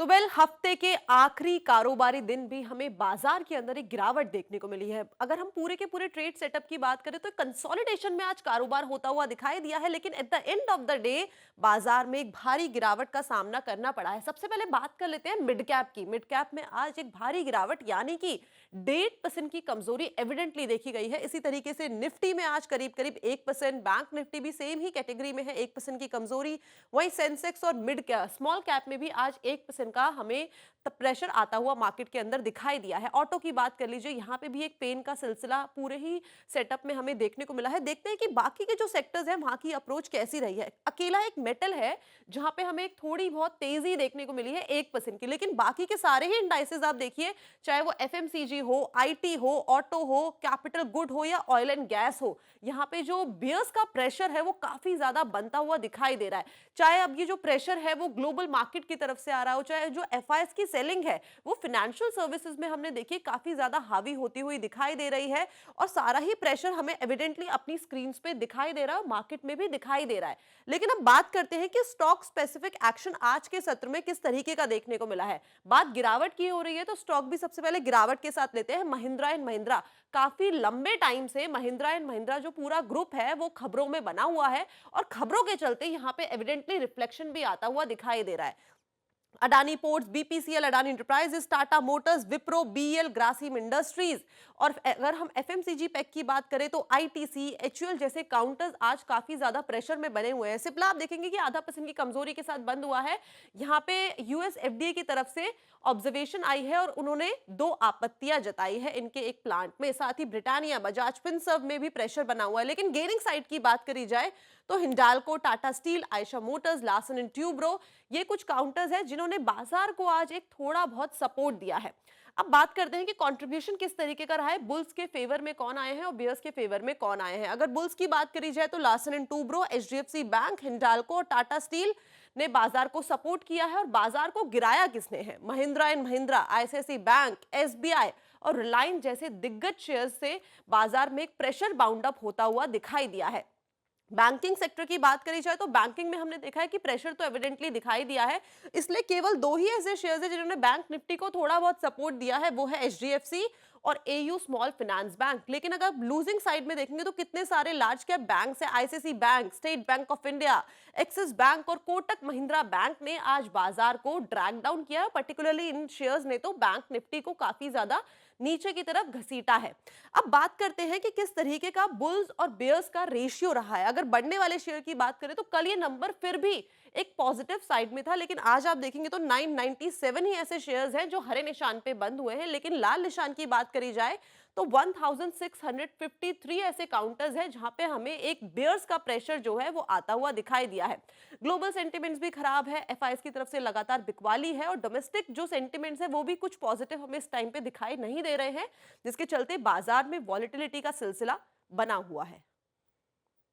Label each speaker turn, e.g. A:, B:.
A: तो हफ्ते के आखिरी कारोबारी दिन भी हमें बाजार के अंदर एक गिरावट देखने को मिली है। अगर हम पूरे के पूरे ट्रेड सेटअप की बात करें तो कंसोलिडेशन में आज कारोबार होता हुआ दिखाई दिया है, लेकिन at the end of the day बाजार में एक भारी गिरावट का सामना करना पड़ा है। सबसे पहले बात कर लेते हैं मिड कैप की। मिड कैप में आज एक भारी गिरावट यानी कि 1.5% की कमजोरी एविडेंटली देखी गई है। इसी तरीके से निफ्टी में आज करीब करीब 1%, बैंक निफ्टी भी सेम ही कैटेगरी में है, 1% की कमजोरी। वहीं सेंसेक्स और मिड कैप स्मॉल कैप में भी आज 1% का हमें प्रेशर आता हुआ मार्केट के अंदर दिखाई दिया है। ऑटो की बात कर लीजिए, यहां पे भी एक पेन का सिलसिला पूरे ही सेटअप में हमें देखने को मिला है। देखते हैं कि बाकी के जो सेक्टर्स हैं वहां की अप्रोच कैसी रही है। अकेला एक मेटल है जहां पे हमें एक थोड़ी बहुत तेजी देखने को मिली है 1% की, लेकिन बाकी के सारे ही इंडाइसेस आप देखिए, चाहे वो एफएमसीजी हो, आईटी हो, ऑटो हो, कैपिटल गुड हो या ऑयल एंड गैस हो, यहाँ पे जो बियर्स का प्रेशर है वो काफी ज्यादा बनता हुआ दिखाई दे रहा है। चाहे अब ये जो प्रेशर है वो ग्लोबल मार्केट की तरफ से आ रहा हो, चाहे जो एफआईएस की सेलिंग है वो फाइनेंशियल सर्विसेज में हमने देखिए काफी ज्यादा हावी होती हुई दिखाई दे रही है, और सारा ही प्रेशर हमें एविडेंटली अपनी स्क्रीन पे दिखाई दे रहा है, मार्केट में भी दिखाई दे रहा है। लेकिन अब बात करते हैं कि स्टॉक स्पेसिफिक एक्शन आज के सत्र में किस तरीके का देखने को मिला है। बात गिरावट की हो रही है तो स्टॉक भी सबसे पहले गिरावट के साथ लेते हैं। महिंद्रा एंड महिंद्रा, काफी लंबे टाइम से महिंद्रा एंड महिंद्रा जो पूरा ग्रुप है वो खबरों में बना हुआ है, और खबरों के चलते यहाँ पे एविडेंटली रिफ्लेक्शन भी आता हुआ दिखाई दे रहा है। Adani ports, BPCL, Adani enterprises, Tata motors, Wipro, BL, Grasim industries, और अगर हम एफएमसीजी पैक की बात करें तो आईटीसी, एचयूएल जैसे काउंटर्स आज काफी ज्यादा प्रेशर में बने हुए हैं। सिप्ला आप देखेंगे कि 0.5% की कमजोरी के साथ बंद हुआ है। यहाँ पे यूएस एफडीए की तरफ से ऑब्जर्वेशन आई है और उन्होंने 2 आपत्तियां जताई है इनके एक प्लांट में। साथ ही ब्रिटानिया, बजाज फिनसर्व में भी प्रेशर बना हुआ है। लेकिन गेनिंग साइड की बात करी जाए तो Hindalco, Tata steel, Ayesha Motors, Larsen and Toubro, ये कुछ काउंटर्स हैं जिन्होंने बाजार को आज एक थोड़ा बहुत सपोर्ट दिया है। अब बात करते हैं कि कंट्रीब्यूशन किस तरीके का रहा है, बुल्स के फेवर में कौन आए हैं और बियर्स के फेवर में कौन आए हैं। अगर बुल्स की बात करी जाए तो Larsen and Toubro, HDFC bank, Hindalco और टाटा स्टील ने बाजार को सपोर्ट किया है। और बाजार को गिराया किसने है? Mahindra and Mahindra, ICICI bank, SBI और रिलायंस जैसे दिग्गज शेयर्स से बाजार में एक प्रेशर बाउंड अप होता हुआ दिखाई दिया है। बैंकिंग सेक्टर की बात करी जाए तो बैंकिंग में हमने देखा है कि प्रेशर तो एविडेंटली दिखाई दिया है, इसलिए केवल 2 ही ऐसे शेयर्स हैं जिन्होंने बैंक निफ्टी को थोड़ा बहुत सपोर्ट दिया है, वो है एचडीएफसी और एयू स्मॉल फाइनेंस बैंक। लेकिन अगर लूजिंग साइड में देखेंगे तो कितने सारे लार्ज कैप बैंक्स हैं, ICICI bank, state bank of India, axis bank और कोटक महिंद्रा बैंक ने आज बाजार को ड्रैग डाउन किया है। पर्टिकुलरली इन शेयर्स ने तो बैंक निफ्टी को काफी ज्यादा नीचे की तरफ घसीटा है। अब बात करते हैं कि किस तरीके का बुल्स और बेयर्स का रेशियो रहा है। अगर बढ़ने वाले शेयर की बात करें तो कल ये नंबर फिर भी एक पॉजिटिव साइड में था, लेकिन आज आप देखेंगे तो 997 ही ऐसे शेयर्स हैं जो हरे निशान पे बंद हुए हैं। लेकिन लाल निशान की बात करी जाए तो 1653 ऐसे काउंटर्स हैं जहां पे हमें एक बेयर्स का प्रेशर जो है वो आता हुआ दिखाई दिया है। ग्लोबल सेंटिमेंट्स भी खराब है, एफआईएस की तरफ से लगातार बिकवाली है, और डोमेस्टिक जो सेंटिमेंट्स है वो भी कुछ पॉजिटिव हमें इस टाइम पे दिखाई नहीं दे रहे हैं, जिसके चलते बाजार में वॉलेटिलिटी का सिलसिला बना हुआ है।